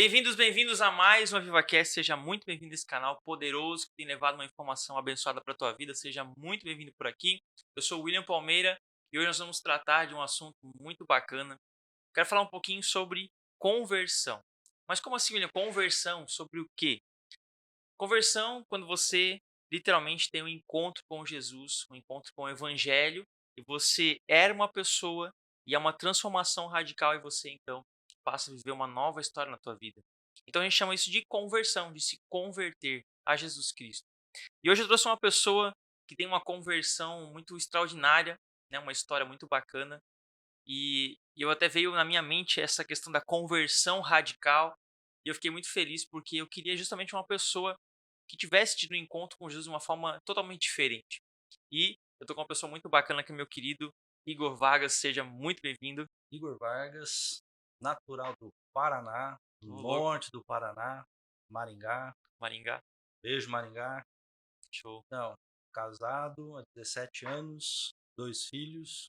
Bem-vindos a mais uma VivaCast. Seja muito bem-vindo a esse canal poderoso que tem levado uma informação abençoada para a tua vida. Seja muito bem-vindo por aqui. Eu sou o William Palmeira e hoje nós vamos tratar de um assunto muito bacana. Quero falar um pouquinho sobre conversão. Mas como assim, William? Conversão sobre o quê? Conversão quando você literalmente tem um encontro com Jesus, um encontro com o Evangelho, e você era uma pessoa e é uma transformação radical e você então passa a viver uma nova história na tua vida. Então a gente chama isso de conversão, de se converter a Jesus Cristo. E hoje eu trouxe uma pessoa que tem uma conversão muito extraordinária, né, uma história muito bacana, e eu até veio na minha mente essa questão da conversão radical, e eu fiquei muito feliz porque eu queria justamente uma pessoa que tivesse tido um encontro com Jesus de uma forma totalmente diferente. E eu tô com uma pessoa muito bacana que é meu querido Igor Vargas, seja muito bem-vindo. Igor Vargas, natural do Paraná, do Ô louco, norte do Paraná, Maringá. Maringá, Beijo, Maringá. show. Então, casado há 17 anos, dois filhos,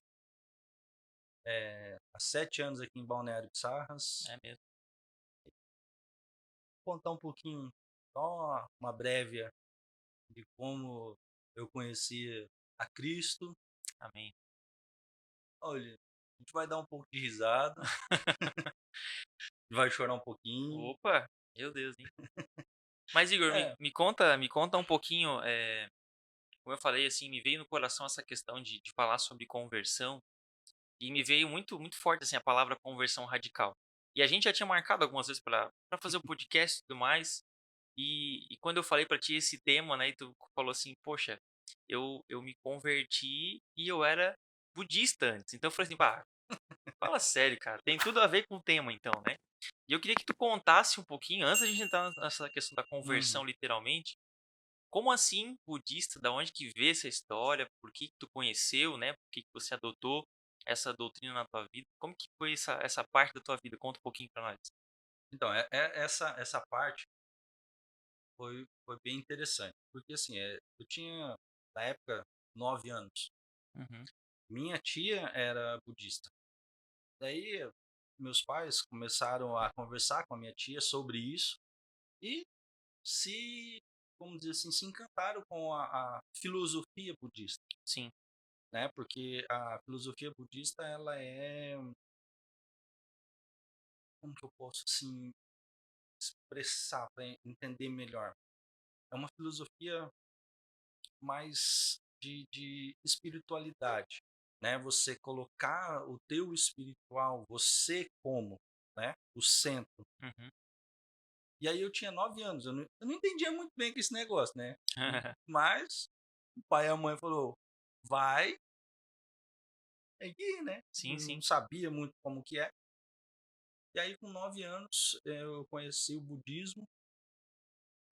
há 7 anos aqui em Balneário de Sarras. É mesmo. Vou contar um pouquinho, só uma breve de como eu conheci a Cristo. Amém. Olha, a gente vai dar um pouco de risada, vai chorar um pouquinho. Opa, meu Deus, hein? Mas Igor, É, me conta um pouquinho, como eu falei, assim, me veio no coração essa questão de falar sobre conversão. E me veio muito forte, assim, a palavra conversão radical. E a gente já tinha marcado algumas vezes para fazer o podcast e tudo mais, e quando eu falei para ti esse tema, né, e tu falou assim: "Poxa, eu me converti e eu era budista antes". Então eu falei assim: "Pá, fala sério, cara, tem tudo a ver com o tema então, né". E eu queria que tu contasse um pouquinho, antes da gente entrar nessa questão da uhum. conversão literalmente, como assim budista? Da onde que veio essa história? Por que que tu conheceu, né? Por que que você adotou essa doutrina na tua vida? Como que foi essa parte da tua vida? Conta um pouquinho pra nós. Então, essa parte foi bem interessante, porque assim, eu tinha, na época, 9 anos. Uhum, Minha tia era budista. Daí, meus pais começaram a conversar com a minha tia sobre isso e se, vamos dizer assim, se encantaram com a filosofia budista, sim. né? Porque a filosofia budista, ela é, como que eu posso, assim, expressar para entender melhor? É uma filosofia mais de espiritualidade, né? Você colocar o teu espiritual, você como, né? O centro. Uhum. E aí eu tinha 9 anos, eu não entendia muito bem com esse negócio, né? Mas o pai e a mãe falou, vai, tem que ir, né? Sim, Não sim. sabia muito como que é. E aí com 9 anos eu conheci o budismo,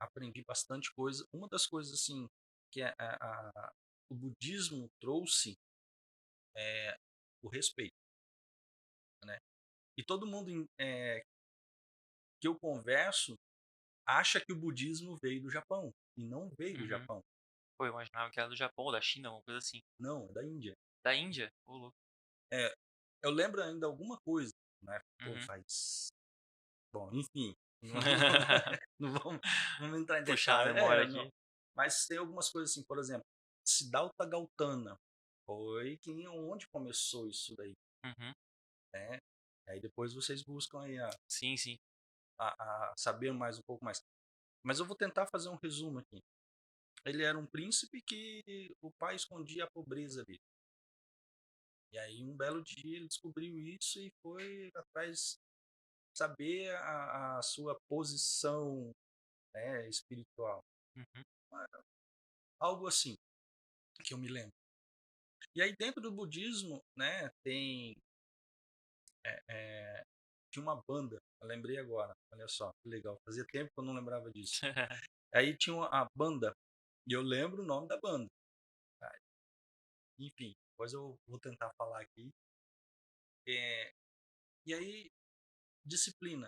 aprendi bastante coisa. Uma das coisas assim que o budismo trouxe é o respeito, né? E todo mundo que eu converso acha que o budismo veio do Japão. E não veio do Uhum. Japão. Pô, eu imaginava que era do Japão ou da China, alguma coisa assim. Não, é da Índia. Da Índia? Ô, louco. É, eu lembro ainda alguma coisa, né? Pô, Uhum. faz. Bom, enfim. Não, não vamos entrar em Puxar a detalhes. memória Não. aqui. Mas tem algumas coisas assim, por exemplo, Siddhartha Gautama foi quem onde começou isso daí, Uhum. né? Aí depois vocês buscam aí Sim, sim. a saber mais um pouco mais. Mas eu vou tentar fazer um resumo aqui. Ele era um príncipe que o pai escondia a pobreza dele. E aí um belo dia ele descobriu isso e foi atrás saber a sua posição, né, espiritual. Uhum. Algo assim que eu me lembro. E aí dentro do budismo, né, é, é, tinha uma banda. Eu lembrei agora. Olha só, que legal. Fazia tempo que eu não lembrava disso. Aí tinha a banda e eu lembro o nome da banda. Tá? Enfim, depois eu vou tentar falar aqui. É, e aí disciplina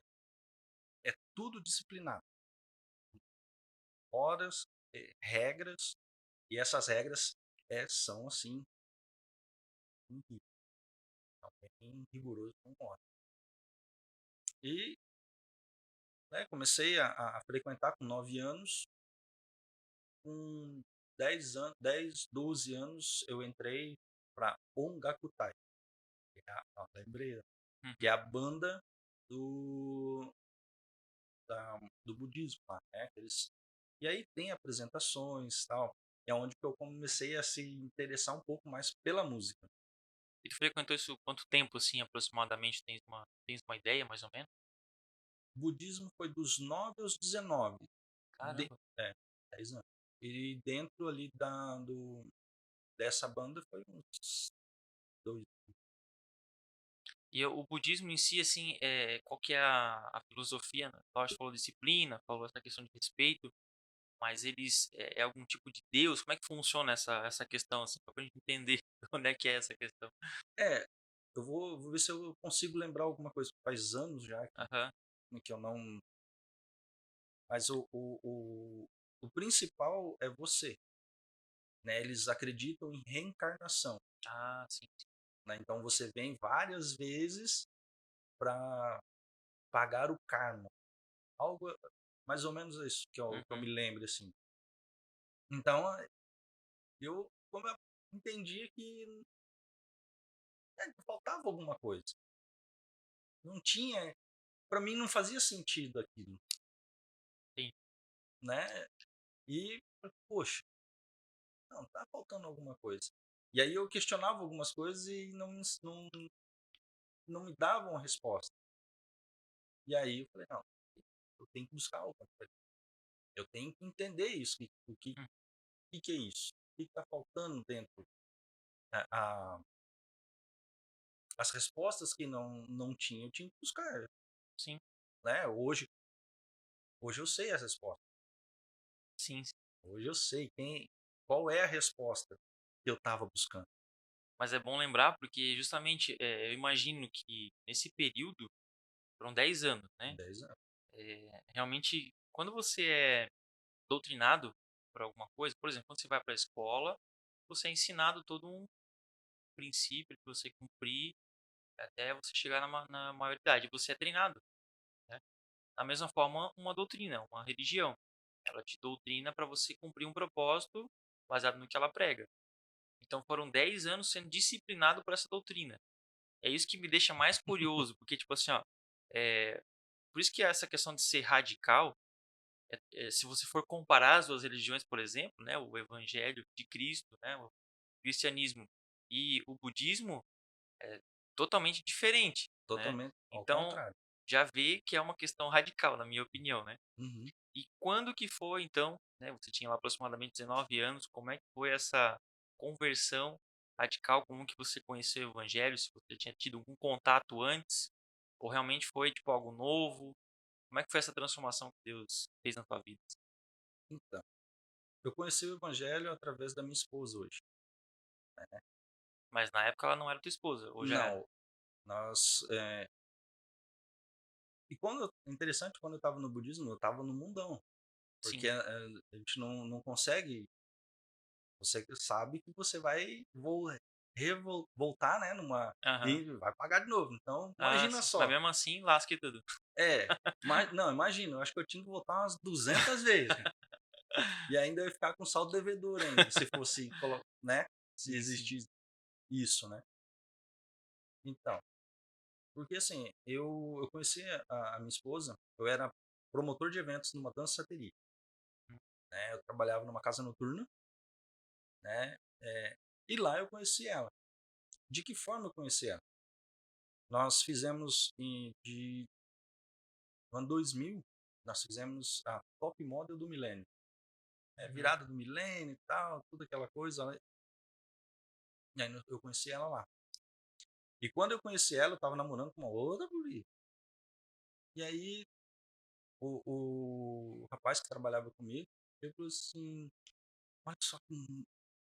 é tudo disciplinado. Horas, regras, e essas regras são assim, bem rigoroso com hora. E né, comecei a frequentar com 9 anos, com 10 anos, 10, 12 anos eu entrei para Ongakutai, que é lembrei, que é Uhum. a banda do do budismo lá, né, e aí tem apresentações, tal, é onde que eu comecei a se interessar um pouco mais pela música. E tu frequentou isso quanto tempo, assim, aproximadamente? Tens uma ideia, mais ou menos? O budismo foi dos 9 aos 19, de Caramba. é, 10 anos. E dentro ali dessa banda foi uns 2. E o budismo em si, assim, qual que é a filosofia, né? Lógico, falou disciplina, falou essa questão de respeito, mas eles é algum tipo de Deus? Como é que funciona essa questão, assim, pra gente entender onde é que é essa questão? É, eu vou ver se eu consigo lembrar alguma coisa, faz anos já Aham. que eu não, mas o principal é você, né, eles acreditam em reencarnação, Ah, sim. né, então você vem várias vezes para pagar o karma, algo mais ou menos isso que eu Uhum. me lembro, assim. Então, como eu entendia que, faltava alguma coisa, não tinha, para mim não fazia sentido aquilo, Sim. né, e, poxa, não, tá faltando alguma coisa. E aí eu questionava algumas coisas e não me davam a resposta. E aí eu falei: "Não, eu tenho que buscar alguma coisa. Eu tenho que entender isso, Hum, que é isso? O que está faltando dentro?" A a as respostas que não tinha, eu tinha que buscar, sim, né. Hoje eu sei as respostas. sim, sim. Hoje eu sei qual é a resposta que eu estava buscando. Mas é bom lembrar porque justamente, eu imagino que nesse período foram 10 anos, né, 10 anos. realmente quando você é doutrinado por alguma coisa, por exemplo, quando você vai para a escola, você é ensinado todo um princípio que você cumprir até você chegar na maioridade, você é treinado, né. Da mesma forma, uma doutrina, uma religião, ela te doutrina para você cumprir um propósito baseado no que ela prega. Então foram 10 anos sendo disciplinado por essa doutrina. É isso que me deixa mais curioso, porque tipo assim, ó, eh, por isso que essa questão de ser radical, se você for comparar as 2 religiões, por exemplo, né, o evangelho de Cristo, né, o cristianismo e o budismo, é totalmente diferente, né. Totalmente ao Então, contrário. já vê que é uma questão radical, na minha opinião, né. Uhum. E quando que foi então, né, você tinha lá aproximadamente 19 anos, como é que foi essa conversão radical? Como que você conheceu o evangelho? Se você tinha tido algum contato antes, ou realmente foi tipo algo novo? Como é que foi essa transformação que Deus fez na tua vida? Então, eu conheci o evangelho através da minha esposa hoje, né. Mas na época ela não era tua esposa, ou já era? Não, nós, e interessante, quando eu estava no budismo, eu estava no mundão, Sim. porque, a gente não consegue, você sabe que você vai voltar, né, Aham. e vai pagar de novo, então Ah, imagina sim. Mas só. mesmo assim, lasca e tudo. É, não, imagina, eu acho que eu tinha que voltar umas 200 vezes, e ainda eu ia ficar com saldo devedor ainda, se fosse né, se Sim, sim. existisse isso, né. Então, porque assim, eu conheci a minha esposa, eu era promotor de eventos numa danceteria, Hum, né, eu trabalhava numa casa noturna, né, e lá eu conheci ela. De que forma eu conheci ela? Nós fizemos no ano 2000, nós fizemos a Top Model do milênio, uhum. virada do milênio e tal, toda aquela coisa, né, e aí eu conheci ela lá. E quando eu conheci ela, eu estava namorando com uma outra guria. E aí o rapaz que trabalhava comigo, ele falou assim: "Olha só que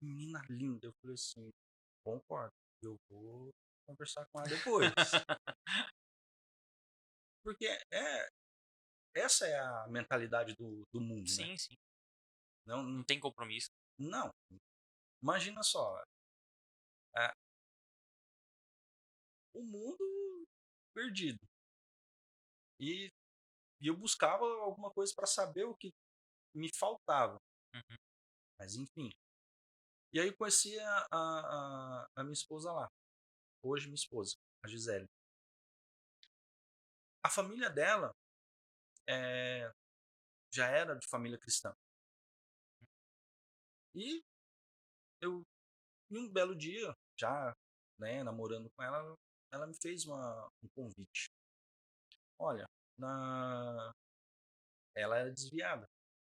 menina linda". Eu falei assim: "Concordo, eu vou conversar com ela depois". Porque essa é a mentalidade do mundo, né. Sim, sim. Não, Não tem compromisso. não, imagina só, eh, o mundo perdido. E E eu buscava alguma coisa para saber o que me faltava, Uhum. mas enfim. E aí eu conheci a minha esposa lá, hoje minha esposa, a Gisele. A família dela eh, já era de família cristã. E eu, em um belo dia, já, né, namorando com ela, ela me fez um convite. Olha, na... ela era desviada.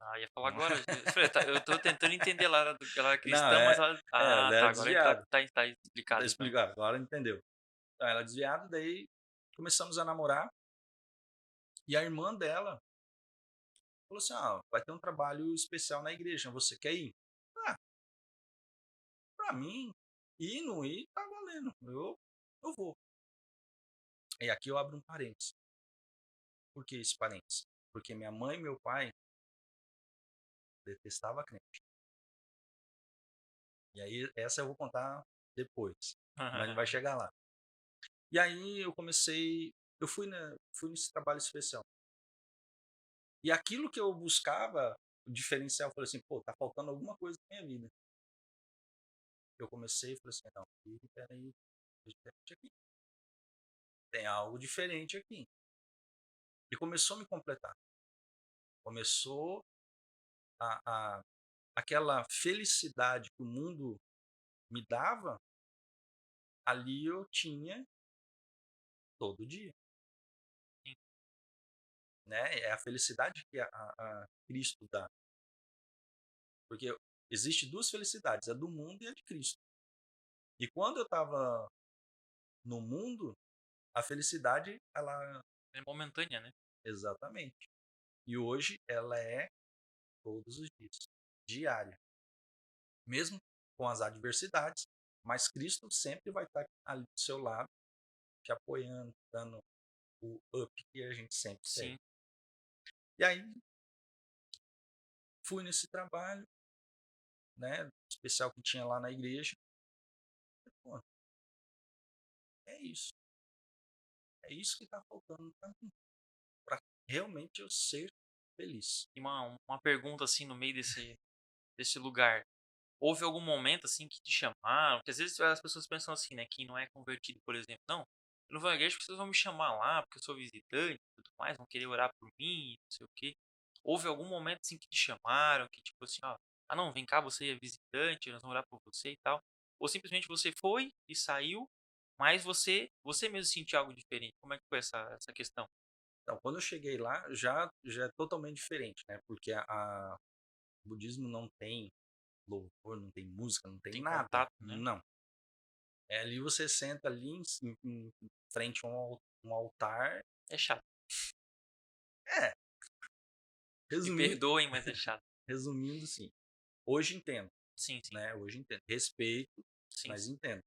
Ah, ia falar Não, agora. Eu falei, eu tô tentando entender lá do que ela era não cristã, mas ela. Ah, ela era tá. Agora desviada. tá Tá explicado então. explicado, agora entendeu. Então, ela era desviada, daí começamos a namorar. E a irmã dela falou assim: ah, vai ter um trabalho especial na igreja, você quer ir? Ah, pra mim, ir não ir, tá valendo. Eu vou. E aqui eu abro um parênteses. Por que esse parênteses? Porque minha mãe e meu pai detestavam crente. E aí, essa eu vou contar depois. Mas a gente vai chegar lá. E aí eu comecei, eu fui nesse trabalho especial. E aquilo que eu buscava, o diferencial, eu falei assim, pô, tá faltando alguma coisa na minha vida. Eu comecei e falei assim, não, peraí, diferente aqui. Tem algo diferente aqui. E começou a me completar. Começou a aquela felicidade que o mundo me dava, ali eu tinha todo dia. Sim. Né? É a felicidade que a Cristo dá. Porque existe duas felicidades, a do mundo e a de Cristo. E quando eu estava no mundo, a felicidade, ela... É momentânea, né? Exatamente. E hoje ela é todos os dias, diária. Mesmo com as adversidades, mas Cristo sempre vai estar ali do seu lado, te apoiando, dando o up que a gente sempre quer. Sim. E aí, fui nesse trabalho, né, especial que tinha lá na igreja. Pô, é isso. É isso que está faltando para mim, para realmente eu ser feliz. E uma pergunta assim no meio desse lugar. Houve algum momento assim que te chamaram? Porque às vezes as pessoas pensam assim, né? Quem não é convertido, por exemplo, não. Eu não vou à igreja porque vocês vão me chamar lá, porque eu sou visitante e tudo mais, vão querer orar por mim, não sei o quê. Houve algum momento assim que te chamaram, que tipo assim, ó, ah não, vem cá, você é visitante, nós vamos orar por você e tal. Ou simplesmente você foi e saiu, mas você mesmo sentiu algo diferente. Como é que foi essa questão? Então, quando eu cheguei lá, já é totalmente diferente, né? Porque o budismo não tem louvor, não tem música, não tem Tem nada. contato, né? Não. É ali você senta ali em frente a um altar. É chato. É, Me resumindo, perdoem, mas é chato. resumindo, sim. Hoje entendo, Sim, sim, né? Hoje entendo. Respeito, sim, mas sim. entendo.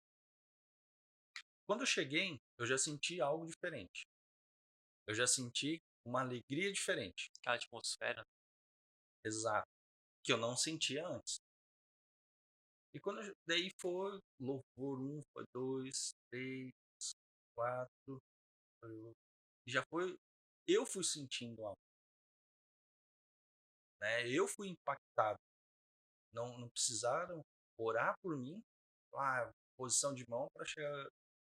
Quando eu cheguei, eu já senti algo diferente. Eu já senti uma alegria diferente. Aquela atmosfera. Exato. Que eu não sentia antes. E quando daí foi louvor um, foi dois, três, quatro, já foi. Eu fui sentindo algo, né? Eu fui impactado. Não precisaram orar por mim, posição de mão para chegar Uhum.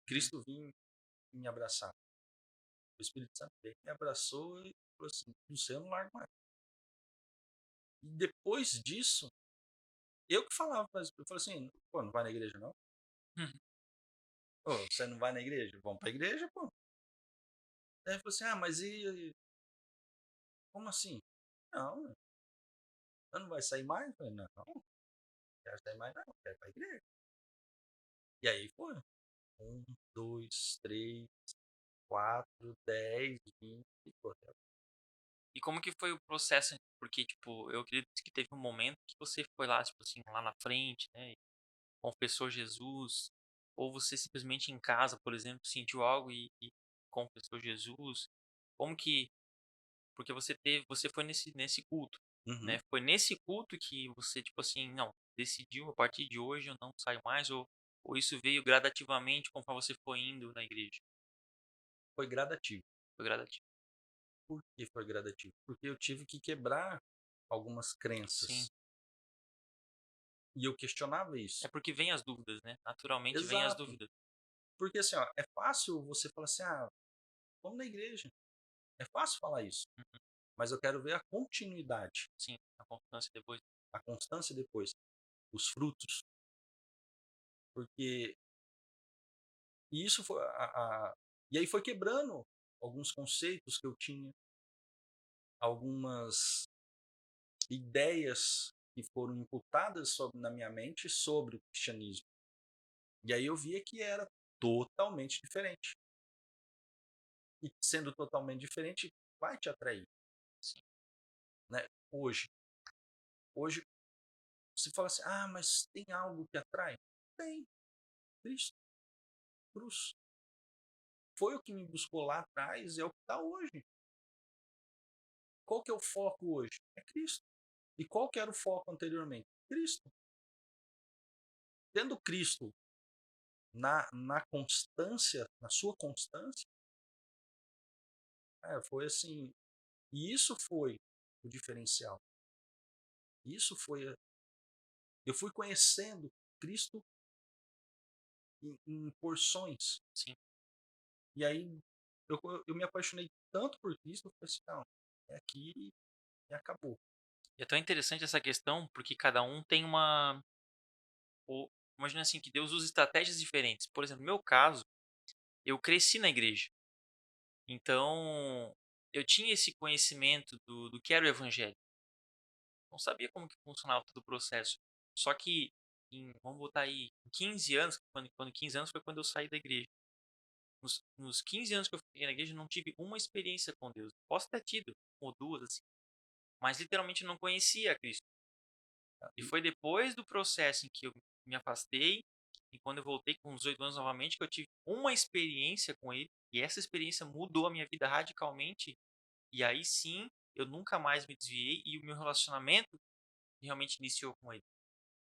Cristo vir e me abraçar. O Espírito Santo veio, me abraçou e falou assim: do céu eu não largo mais. E depois disso, eu que falava, eu falei assim: pô, não vai na igreja não? Pô, você não vai na igreja? Vamos pra igreja, pô. Aí ele falou assim: ah, mas e como assim? Não, eu não vai sair mais? Eu falei: não quero sair mais, não, quero ir pra igreja. E aí foi. Um, dois, três, quatro, 10, 20, pô, E como que foi o processo? Porque, tipo, eu acredito que teve um momento que você foi lá, tipo assim, lá na frente, né? E confessou Jesus. Ou você simplesmente em casa, por exemplo, sentiu algo e confessou Jesus. Como que. Porque você foi nesse culto, uhum. né? Foi nesse culto que você, tipo assim, não, decidiu a partir de hoje eu não saio mais, ou isso veio gradativamente conforme você foi indo na igreja? Foi gradativo. Foi gradativo. Por que foi gradativo? Porque eu tive que quebrar algumas Sim. crenças. E eu questionava É isso. porque vem as dúvidas, né? Naturalmente vem as Exato. dúvidas. Porque assim, ó, é fácil você falar assim, vamos na igreja. É fácil falar isso. Uhum. Mas eu quero ver a continuidade, Sim, a constância depois. a constância depois, os frutos. Porque e isso foi e aí foi quebrando alguns conceitos que eu tinha, algumas ideias que foram imputadas na minha mente sobre o cristianismo. E aí eu via que era totalmente diferente. E sendo totalmente diferente, vai te atrair, Sim. né? Hoje você fala assim: "Ah, mas tem algo que atrai?" Tem, Cristo, cruz. Foi o que me buscou lá atrás, é o que está hoje. Qual que é o foco hoje? É Cristo. E qual que era o foco anteriormente? Cristo. Tendo Cristo na constância, na sua constância, foi assim. E isso foi o diferencial. Isso foi. Eu fui conhecendo Cristo em porções. Sim. E aí eu me apaixonei tanto por Cristo, eu falei assim, não, é aqui e acabou. E é tão interessante essa questão, porque cada um tem uma. Imagina assim, que Deus usa estratégias diferentes. Por exemplo, no meu caso, eu cresci na igreja. Então, eu tinha esse conhecimento do que era o evangelho. Não sabia como que funcionava todo o processo. Só que, vamos botar aí, em 15 anos, quando 15 anos foi quando eu saí da igreja. Nos 15 anos que eu fiquei na igreja, eu não tive uma experiência com Deus. Posso ter tido, uma ou duas, assim, mas literalmente não conhecia a Cristo. E E foi depois do processo em que eu me afastei, e quando eu voltei com uns 8 anos novamente, que eu tive uma experiência com ele, e essa experiência mudou a minha vida radicalmente, e aí sim, eu nunca mais me desviei, e o meu relacionamento realmente iniciou com ele.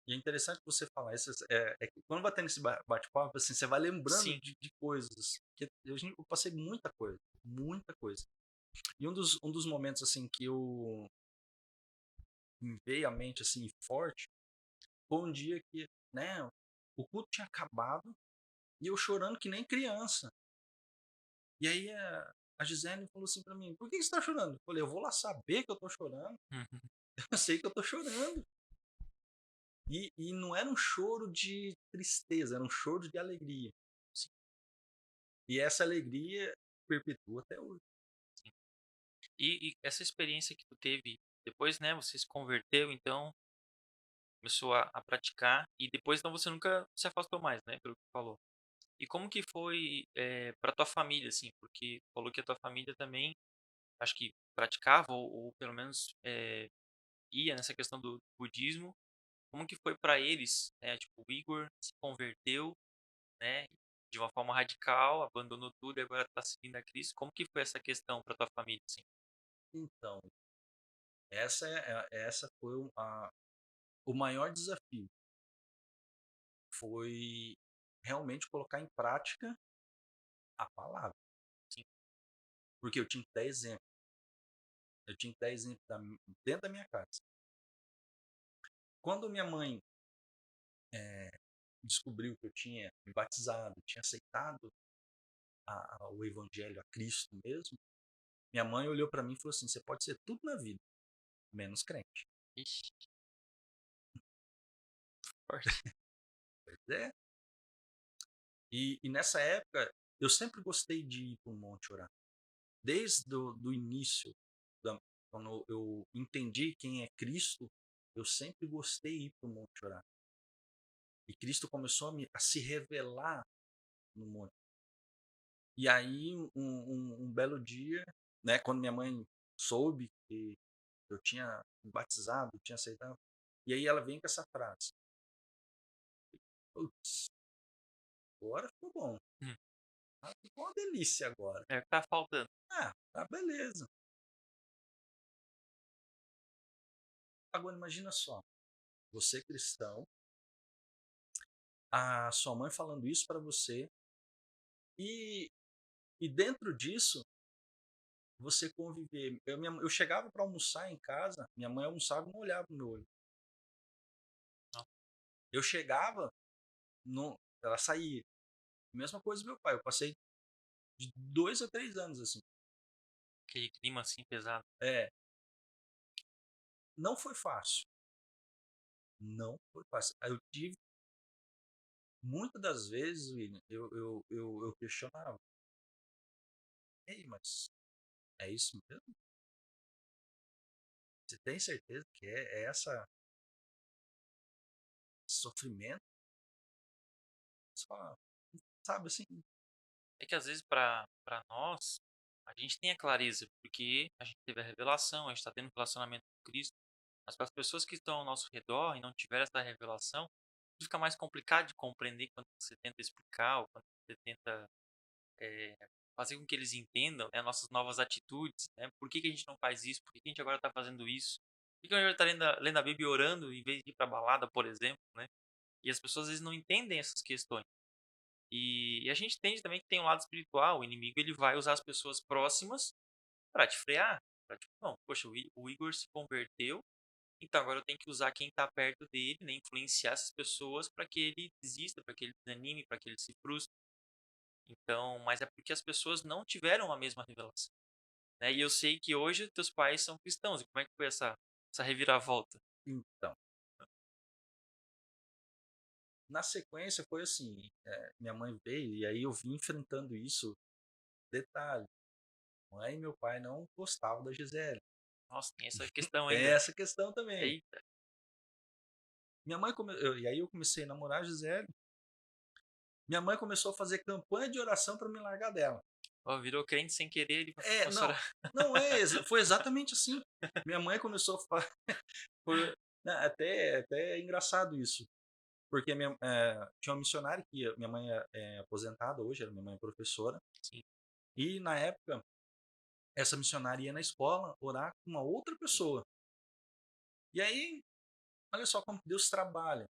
é interessante você falar isso, é que quando vai tendo esse bate-papo, assim, você vai lembrando Sim, de coisas. Que eu passei muita coisa, muita coisa. E um dos momentos assim que eu me veio à mente assim forte foi um dia que, né, o culto tinha acabado e eu chorando que nem criança. E aí a Gisele falou assim pra mim: "Por que você tá chorando?" Eu falei: "Eu vou lá saber que eu tô chorando. uhum, Eu sei que eu tô chorando." E não era um choro de tristeza, era um choro de alegria. sim, E essa alegria perpetua até hoje. sim. E essa experiência que tu teve depois, né, você se converteu, então começou a praticar, e depois então você nunca se afastou mais, né, pelo que tu falou. E como que foi, para tua família, assim? Porque falou que a tua família também, acho que praticava ou pelo menos, ia nessa questão do budismo. Como que foi para eles, né, tipo, o Igor se converteu, né, de uma forma radical, abandonou tudo e agora está seguindo a Cristo. Como que foi essa questão para tua família, assim? Então, essa foi o maior desafio. Foi realmente colocar em prática a palavra. Sim, Porque eu tinha que dar exemplo. Eu tinha que dar exemplo dentro da minha casa. Quando minha mãe descobriu que eu tinha me batizado, tinha aceitado o evangelho, a Cristo mesmo, minha mãe olhou para mim e falou assim: "Você pode ser tudo na vida, menos crente." ixi, forte. Pois é. E nessa época, eu sempre gostei de ir para o monte orar. Desde do início, quando eu entendi quem é Cristo, eu sempre gostei de ir para o monte orar. E Cristo começou a se revelar no monte. E aí, um belo dia, né, quando minha mãe soube que eu tinha me batizado, tinha aceitado, e aí ela vem com essa frase: "Putz, agora ficou bom. Hum, Ficou uma delícia agora." é o que tá faltando. Tá beleza. Agora imagina só, você cristão, a sua mãe falando isso para você, e, e dentro disso, você conviver. Eu chegava para almoçar em casa, minha mãe almoçava e não olhava no meu olho. Não, Eu chegava, não, ela saía. Mesma coisa do meu pai. Eu passei de 2 a 3 anos assim. aquele clima assim pesado. É, não foi fácil. Não foi fácil. Aí eu tive, muitas das vezes, William, eu questionava. Ei, mas é isso mesmo? Você tem certeza que é essa esse sofrimento? Só, sabe assim? É que às vezes para nós, a gente tem a clareza, porque a gente teve a revelação, a gente está tendo um relacionamento com Cristo. Mas para as pessoas que estão ao nosso redor e não tiveram essa revelação, fica mais complicado de compreender quando você tenta explicar ou quando você tenta eh, fazer com que eles entendam, né, nossas novas atitudes, né? Por que que a gente não faz isso? Por que que a gente agora está fazendo isso? Por que que a gente está lendo a Bíblia e orando em vez de ir para balada, por exemplo, né? E as pessoas às vezes não entendem essas questões. E a gente entende também que tem um lado espiritual. O inimigo ele vai usar as pessoas próximas para te frear. Pra, tipo, não, poxa, o Igor se converteu, então agora eu tenho que usar quem está perto dele, né, influenciar essas pessoas para que ele desista, para que ele desanime, para que ele se frustre. Então, mas é porque as pessoas não tiveram a mesma revelação, né? E eu sei que hoje teus pais são cristãos. E como é que foi essa reviravolta? Então, na sequência foi assim, minha mãe veio e aí eu vim enfrentando isso. Detalhe, mãe e meu pai não gostavam da Gisele. Nossa, tem essa questão Tem ainda. essa questão também. Eita, E aí eu comecei a namorar a Gisele. Minha mãe começou a fazer campanha de oração para me largar dela. ó, virou crente sem querer e começou a Não, orar. não é, foi exatamente assim. Minha mãe começou a né, até é engraçado isso, porque tinha uma missionária minha mãe é aposentada hoje, minha mãe é professora, Sim, e na época essa missionária ia na escola orar com uma outra pessoa. E aí, olha só como Deus trabalha.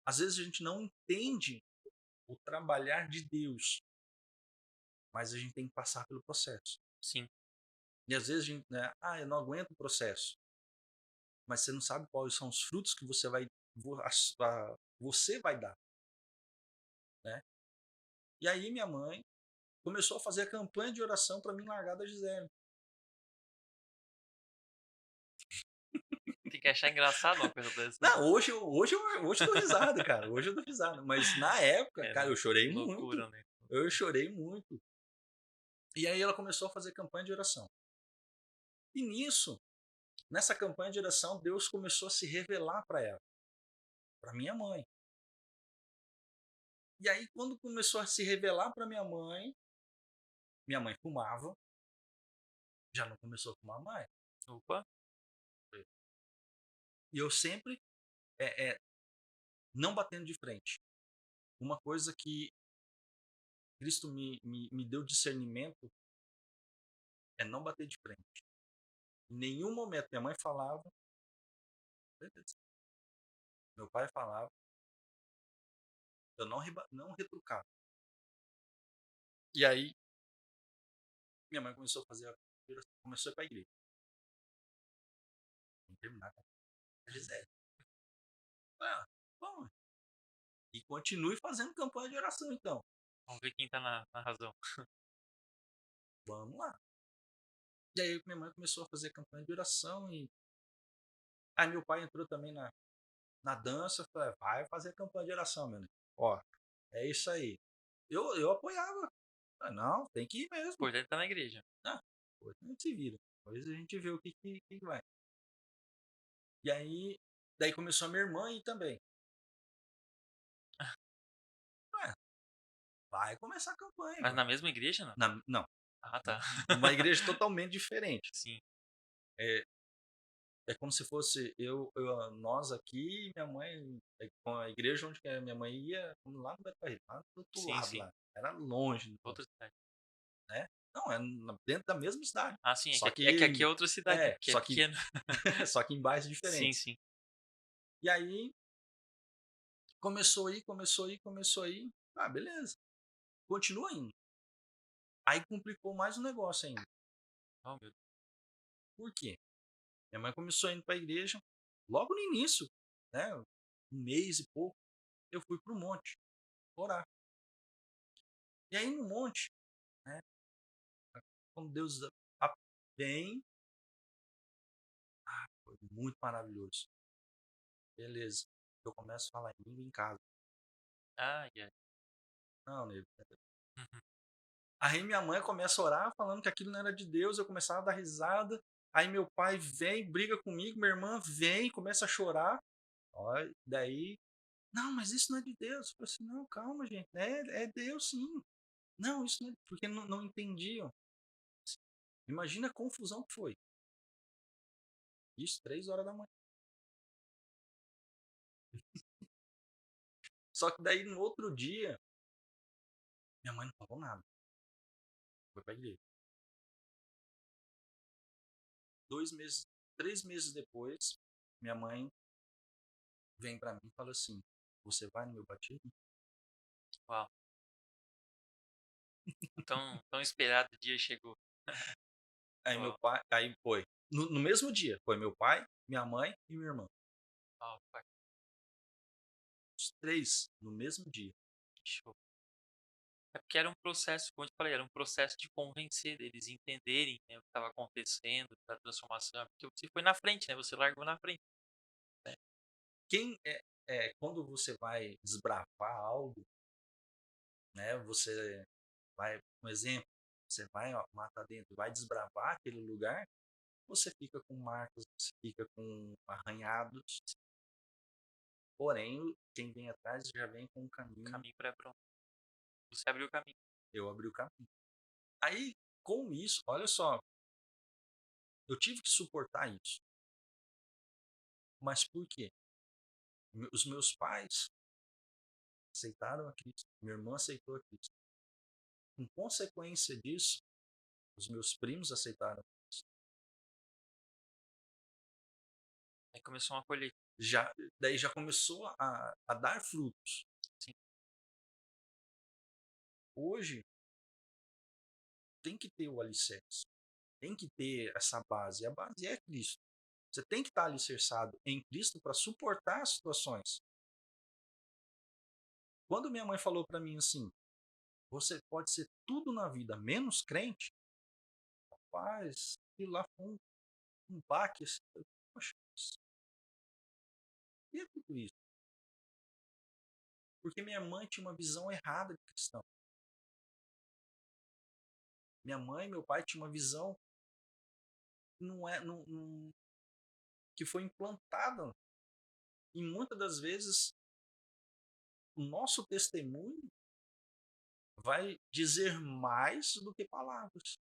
Às vezes a gente não entende o trabalhar de Deus, mas a gente tem que passar pelo processo. sim, E às vezes a gente, né, eu não aguento o processo, mas você não sabe quais são os frutos que você vai dar, né? E aí minha mãe começou a fazer a campanha de oração para mim largar da Gisele. tem que achar engraçado uma coisa dessa, né? Não, hoje eu dou risada, cara. Hoje eu dou risada. Mas na época, É, cara, não, eu chorei muito. loucura, né? Eu chorei muito. E aí ela começou a fazer campanha de oração. E nisso, nessa campanha de oração, Deus começou a se revelar para ela, para minha mãe. E aí, quando começou a se revelar para minha mãe fumava, já não começou a fumar mais. Opa, E eu sempre não batendo de frente. Uma coisa que Cristo me deu discernimento é não bater de frente. Em nenhum momento minha mãe falava, beleza. Meu pai falava, eu não retrucava. E aí, minha mãe começou a fazer começou a ir para a igreja. Vamos terminar com a Gisele. Bom, e continue fazendo campanha de oração, então. vamos ver quem tá na razão. Vamos lá. E aí minha mãe começou a fazer campanha de oração e aí meu pai entrou também na dança, falei, vai fazer campanha de oração, meu amigo. Ó, é isso aí. Eu apoiava. Falei, não, tem que ir O mesmo. importante tá na igreja. Ah, depois a gente se vira. Depois a gente vê o que vai. E aí, daí começou a minha irmã e também. Ué, vai começar a campanha, Mas mano. na mesma igreja, não? Não, Ah, tá. numa igreja totalmente diferente. Sim, É, é como se fosse nós aqui e minha mãe, com a igreja onde que a minha mãe ia, lá no Beto Carreiro, lá do outro sim, lado sim. lá. Era longe, então, Outra cidade. né? Não, é dentro da mesma cidade. Ah, sim, Só é que que, aqui é outra cidade, né? Porque é só que, pequeno. só que em bairros Sim, diferentes. sim. E aí, começou aí. Ah, beleza. Continua indo. Aí complicou mais um negócio ainda. Oh, meu Deus. Por quê? Minha mãe começou indo para a igreja, logo no início, né? Um mês e pouco, eu fui para o monte orar. E aí no monte, né? Quando Deus vem, foi muito maravilhoso. Beleza. Eu começo a falar em língua em casa. Ai, ai. Não, nego. Uhum. Aí minha mãe começa a orar, falando que aquilo não era de Deus, eu começava a dar risada. Aí meu pai vem, briga comigo, minha irmã vem, começa a chorar. Ó, daí, não, mas isso não é de Deus. Eu falei assim, não, calma, gente, é Deus sim. Não, isso não é, porque não entendiam. Imagina a confusão que foi. Isso, 3 horas da manhã. Só que daí no outro dia, minha mãe não falou nada. Foi pra igreja. 2 meses, 3 meses depois, minha mãe vem pra mim e fala assim: você vai no meu batismo? Uau. Tão esperado dia chegou. Aí meu Uau. pai, aí foi. No mesmo dia, foi meu pai, minha mãe e minha irmã. Uau, pai. Os três no mesmo dia. Show. É porque era um processo, como eu te falei, era um processo de convencer deles, entenderem, né, o que estava acontecendo, da transformação. Porque você foi na frente, né? Você largou na frente. Quem quando você vai desbravar algo, né? Você vai, um exemplo, você vai ó, mata dentro, vai desbravar aquele lugar, você fica com marcas, você fica com arranhados. Porém, quem vem atrás já vem com um caminho. Caminho pré-pronto. Você abriu o caminho. Eu abri o caminho. Aí, com isso, olha só, eu tive que suportar isso. Mas por quê? Os meus pais aceitaram a Cristo, minha irmã aceitou a Cristo. Em consequência disso, os meus primos aceitaram. Aí começou uma colheita. Já, daí já começou a dar frutos. Sim. Hoje, tem que ter o alicerce, tem que ter essa base. E a base é Cristo. Você tem que estar alicerçado em Cristo para suportar as situações. Quando minha mãe falou para mim assim, você pode ser tudo na vida, menos crente, rapaz, aquilo lá foi um baque. Assim, poxa, e é tudo isso? Porque minha mãe tinha uma visão errada de cristão. Minha mãe e meu pai tinham uma visão que que foi implantada. E muitas das vezes o nosso testemunho vai dizer mais do que palavras.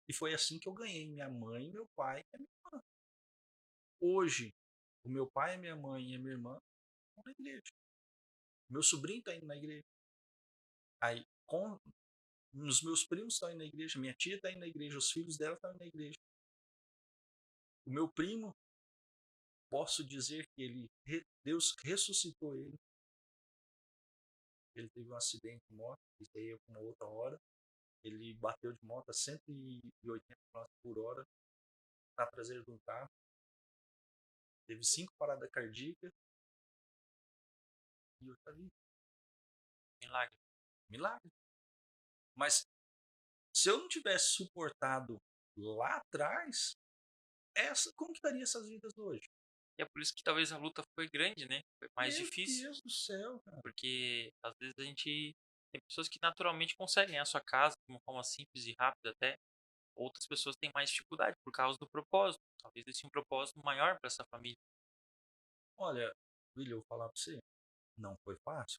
E foi assim que eu ganhei minha mãe, meu pai e a minha irmã. Hoje, o meu pai, a minha mãe e a minha irmã estão na igreja. Meu sobrinho está indo na igreja. Aí, os meus primos estão indo na igreja, minha tia está indo na igreja, os filhos dela estão indo na igreja. O meu primo, posso dizer que Deus ressuscitou ele. Ele teve um acidente de moto, isso aí é uma outra hora. Ele bateu de moto a 180 km/h na traseira de um carro. Teve 5 paradas cardíacas e eu já vi. Milagre. Milagre. Mas se eu não tivesse suportado lá atrás, como que estaria essas vidas hoje? E é por isso que talvez a luta foi grande, né? Foi mais Meu difícil. Deus do céu, cara. Porque às vezes a gente tem pessoas que naturalmente conseguem a sua casa de uma forma simples e rápida até. Outras pessoas têm mais dificuldade por causa do propósito. Talvez eles tinham um propósito maior para essa família. Olha, William, eu vou falar pra você, não foi fácil?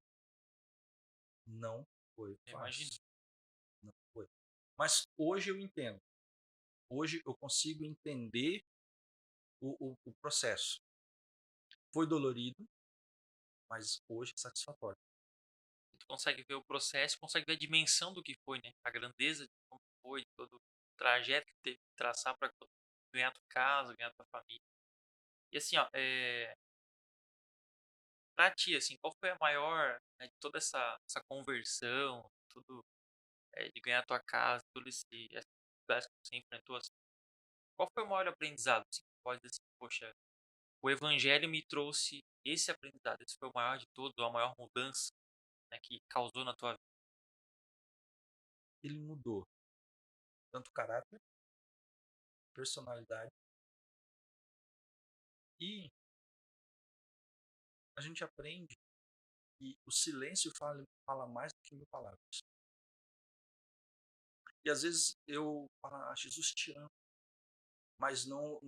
Não foi Eu imagino. fácil. Não foi. Mas hoje eu entendo. Hoje eu consigo entender o processo. Foi dolorido, mas hoje é satisfatório. Tu consegue ver o processo, consegue ver a dimensão do que foi, né? A grandeza de como foi, todo o trajeto que teve que traçar para ganhar tua casa, ganhar tua família. E assim, ó, pra ti, assim, qual foi a maior, né, de toda essa conversão, tudo, de ganhar tua casa, tudo esse, dificuldades que você enfrentou, assim, qual foi o maior aprendizado? Assim, pode dizer assim, poxa, o evangelho me trouxe esse aprendizado, esse foi o maior de todos, a maior mudança, né, que causou na tua vida. Ele mudou tanto caráter, personalidade e a gente aprende que o silêncio fala mais do que mil palavras. E às vezes eu falo, Jesus te ama, mas não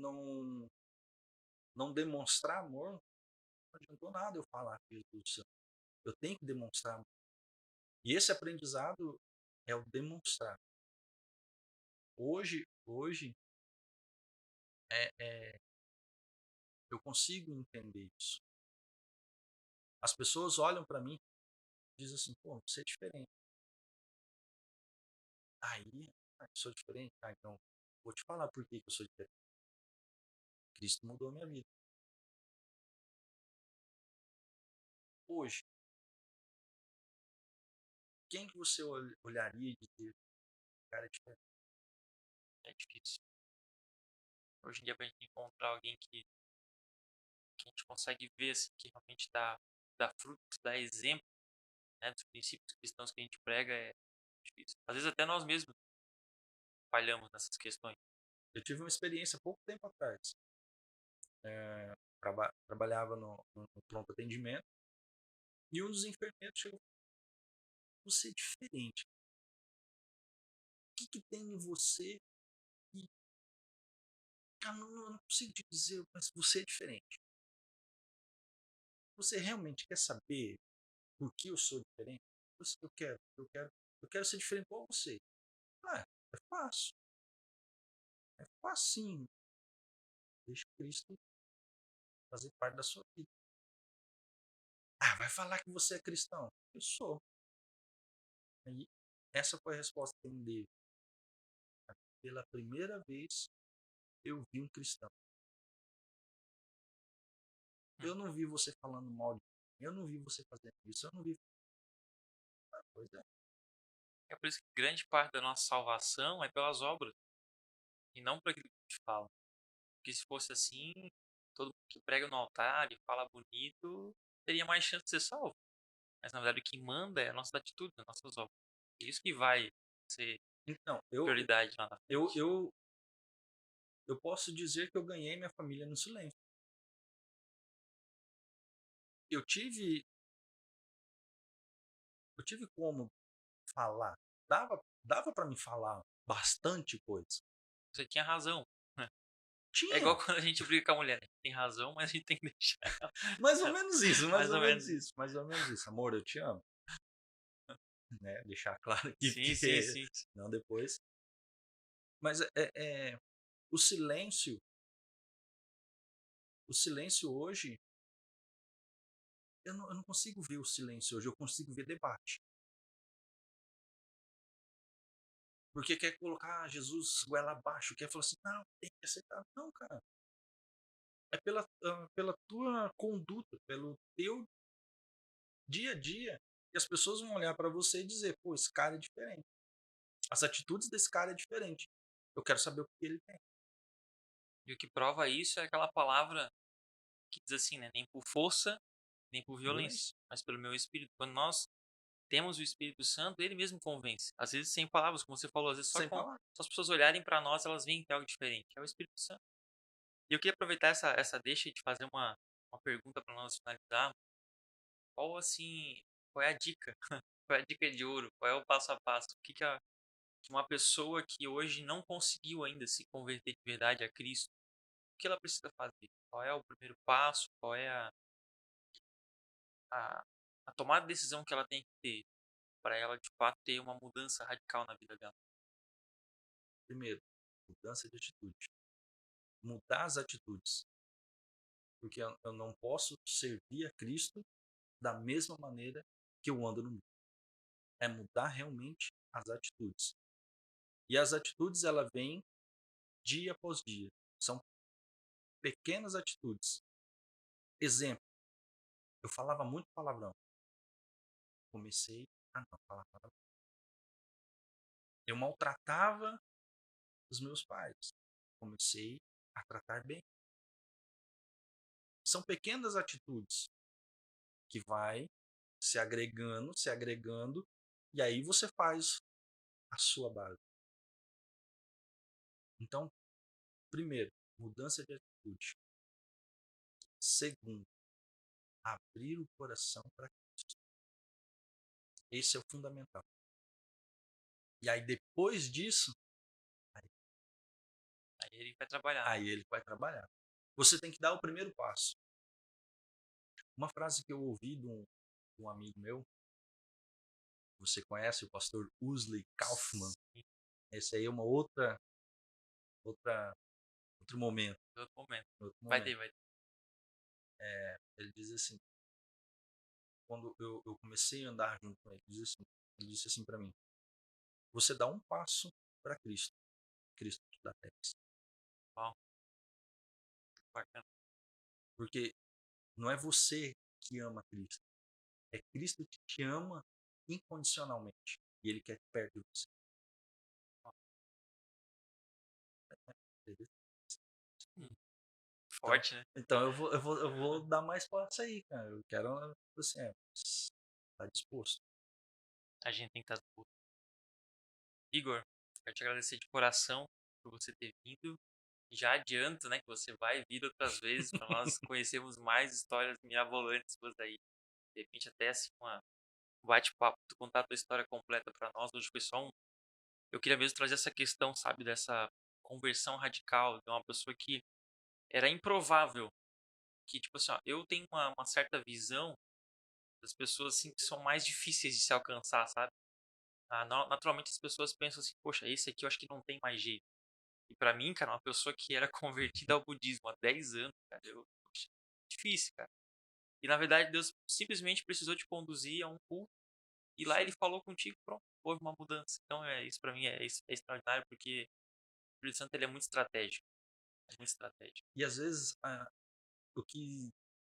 demonstrar amor, não adiantou nada eu falar que Jesus te ama. Eu tenho que demonstrar amor. E esse aprendizado é o demonstrar. Hoje eu consigo entender isso. As pessoas olham para mim e dizem assim, pô, você é diferente. Aí, eu sou diferente? Então, vou te falar por que eu sou diferente. Cristo mudou a minha vida. Hoje, quem que você olharia e dizer, cara, é diferente? É difícil. Hoje em dia, pra gente encontrar alguém que a gente consegue ver, assim, que realmente dá frutos, dá exemplo, né, dos princípios cristãos que a gente prega, é difícil. Às vezes até nós mesmos falhamos nessas questões. Eu tive uma experiência há pouco tempo atrás. Trabalhava no pronto atendimento e um dos enfermeiros chegou e falou, você é diferente. O que tem em você que, cara, eu não consigo te dizer, mas você é diferente. Você realmente quer saber por que eu sou diferente? Eu quero ser diferente igual você. Ah, é fácil. É facinho. Deixa Cristo fazer parte da sua vida. Ah, vai falar que você é cristão? Eu sou. Aí, essa foi a resposta que ele me deu. Pela primeira vez, eu vi um cristão. Hum. Eu não vi você falando mal de mim. Eu não vi você fazendo isso. Eu não vi. Ah, pois é. É por isso que grande parte da nossa salvação é pelas obras e não por aquilo que a gente fala. Porque se fosse assim, todo mundo que prega no altar e fala bonito teria mais chance de ser salvo. Mas na verdade o que manda é a nossa atitude, as nossas obras. É isso que vai ser Então, prioridade lá na eu, frente. eu, eu posso dizer que eu ganhei minha família no silêncio. Eu tive, eu tive como falar. Dava para me falar bastante coisa. Você tinha razão. Né? É igual Tinha. quando a gente briga com a mulher. Né? Tem razão, mas a gente tem que deixar ela. Mais ou menos isso, mais Mais ou ou menos menos isso. isso, mais ou menos isso. Amor, eu te amo. Né? Deixar claro aqui, Sim, sim, porque sim. não depois. Mas o silêncio, o silêncio hoje, eu não consigo ver o silêncio hoje, eu consigo ver debate. Porque quer colocar Jesus goela abaixo, quer falar assim, não, tem que aceitar. Não, cara. É pela tua conduta, pelo teu dia a dia, que as pessoas vão olhar para você e dizer, pô, esse cara é diferente. As atitudes desse cara é diferente. Eu quero saber o que ele tem. E o que prova isso é aquela palavra que diz assim, né? Nem por força, nem por violência, Violência. mas pelo meu espírito. Quando nós temos o Espírito Santo, ele mesmo convence. Às vezes sem palavras, como você falou, às vezes Sem falar. só as pessoas olharem para nós, elas veem que tem algo diferente. É o Espírito Santo. E eu queria aproveitar essa deixa e te fazer uma pergunta para nós finalizar. Qual assim, qual é a dica? Qual é a dica de ouro? Qual é o passo a passo? O que que uma pessoa que hoje não conseguiu ainda se converter de verdade a Cristo, o que ela precisa fazer? Qual é o primeiro passo? Qual é a, a tomada de decisão que ela tem que ter para ela de fato ter uma mudança radical na vida dela? Primeiro, mudança de atitude. Mudar as atitudes. Porque eu não posso servir a Cristo da mesma maneira que eu ando no mundo. É mudar realmente as atitudes. E as atitudes, ela vêm dia após dia. São pequenas atitudes. Exemplo, eu falava muito palavrão. Comecei a não falar palavrão. Eu maltratava dos meus pais. Comecei a tratar bem. São pequenas atitudes que vai se agregando, e aí você faz a sua base. Então, primeiro, mudança de atitude. Segundo, abrir o coração para Cristo. Esse é o fundamental. E aí, depois disso, Aí ele vai trabalhar. aí ele vai trabalhar. Você tem que dar o primeiro passo. Uma frase que eu ouvi de um amigo meu, você conhece o pastor Usley Kaufman? Sim, Esse aí é outra, outro momento. em outro momento. Outro Vai momento. ter, vai ter. Ele diz assim, quando eu comecei a andar junto com ele, ele disse assim para mim: você dá um passo para Cristo, Cristo te dá 10. Uau, bacana. Porque não é você que ama Cristo, é Cristo que te ama incondicionalmente e ele quer perto de você. Hum, Então, Forte, né? então eu vou dar mais passos aí, cara. Eu quero, assim, tá disposto. A gente tem que estar disposto. Igor, quero te agradecer de coração por você ter vindo. Já adianto, né, que você vai vir outras vezes para nós conhecermos mais histórias mirabolantes suas aí. De repente até assim um bate-papo, tu contar a tua história completa para nós. Hoje foi só um. Eu queria mesmo trazer essa questão, sabe, dessa conversão radical de uma pessoa que era improvável, que tipo assim, ó, eu tenho uma certa visão das pessoas assim que são mais difíceis de se alcançar, sabe? Naturalmente as pessoas pensam assim, poxa, esse aqui eu acho que não tem mais jeito. E pra mim, cara, uma pessoa que era convertida ao budismo há 10 anos, cara, poxa, difícil, cara. E na verdade Deus simplesmente precisou te conduzir a um culto e lá ele falou contigo, pronto, houve uma mudança. Então isso pra mim é extraordinário porque o Espírito Santo ele é muito estratégico, é muito estratégico. E às vezes o que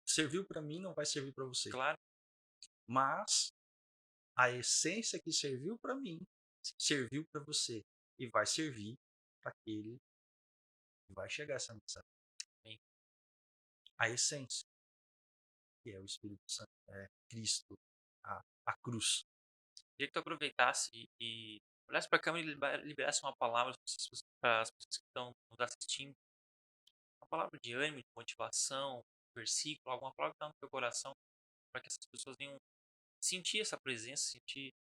serviu para mim não vai servir para você. Claro, Mas a essência que serviu para mim serviu para você e vai servir para aquele que vai chegar essa mensagem. bem, A essência, que é o Espírito Santo, é Cristo, a cruz. queria que tu aproveitasse e olhasse pra câmera e liberasse uma palavra para as pessoas que estão nos assistindo. Uma palavra de ânimo, de motivação, um versículo, alguma palavra que está no teu coração para que essas pessoas venham sentir essa presença, sentir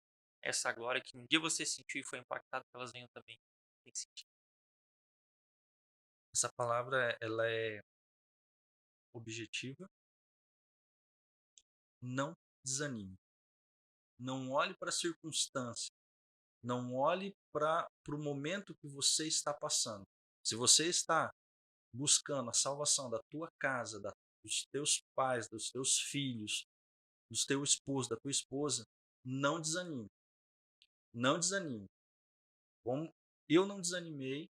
essa glória que um dia você sentiu e foi impactado, que elas venham também sentir. Essa palavra ela é objetiva. Não desanime. Não olhe para a circunstância. Não olhe para o momento que você está passando. Se você está buscando a salvação da tua casa, dos teus pais, dos teus filhos, do teu esposo, da tua esposa, não desanime. Não desanime. Como eu não desanimei,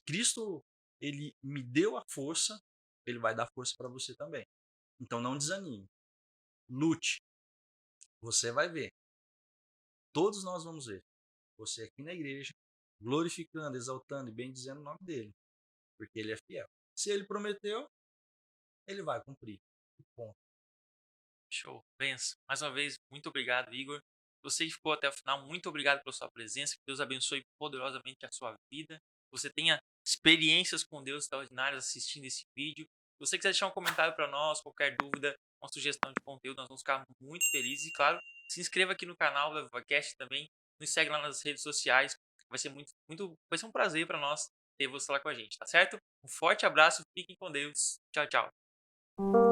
Cristo, ele me deu a força, ele vai dar força para você também. Então não desanime. Lute. Você vai ver. Todos nós vamos ver. Você aqui na igreja, glorificando, exaltando e bendizendo o nome dele. Porque ele é fiel. Se ele prometeu, ele vai cumprir. Ponto. Show, benção. Mais uma vez, muito obrigado, Igor. Você que ficou até o final, muito obrigado pela sua presença. Que Deus abençoe poderosamente a sua vida. Você tenha experiências com Deus extraordinárias assistindo esse vídeo. Se você quiser deixar um comentário para nós, qualquer dúvida, uma sugestão de conteúdo, nós vamos ficar muito felizes. E claro, se inscreva aqui no canal da VivaCast também. Nos segue lá nas redes sociais. Vai ser vai ser um prazer para nós ter você lá com a gente, tá certo? Um forte abraço, fiquem com Deus. Tchau, tchau.